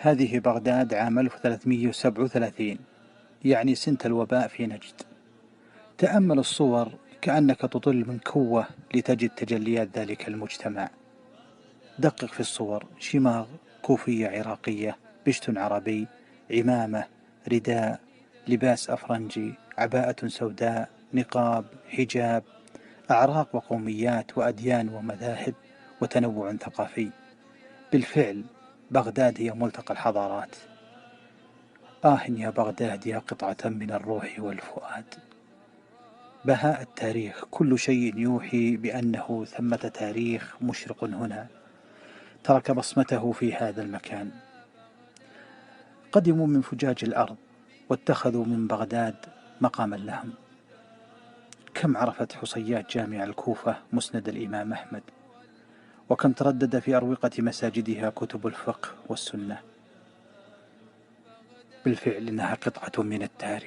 هذه بغداد عام 1337، يعني سنة الوباء في نجد. تأمل الصور كأنك تطل من كوة لتجد تجليات ذلك المجتمع. دقق في الصور: شماغ، كوفية عراقية، بشت عربي، عمامة، رداء، لباس أفرنجي، عباءة سوداء، نقاب، حجاب، أعراق وقوميات وأديان ومذاهب وتنوع ثقافي. بالفعل بغداد هي ملتقى الحضارات. يا بغداد يا قطعة من الروح والفؤاد. بهاء التاريخ، كل شيء يوحي بأنه ثمة تاريخ مشرق هنا ترك بصمته في هذا المكان. قدموا من فجاج الأرض واتخذوا من بغداد مقاما لهم. كم عرفت حصيات جامع الكوفة مسند الإمام أحمد، وكم تردد في أروقة مساجدها كتب الفقه والسنة. بالفعل إنها قطعة من التاريخ.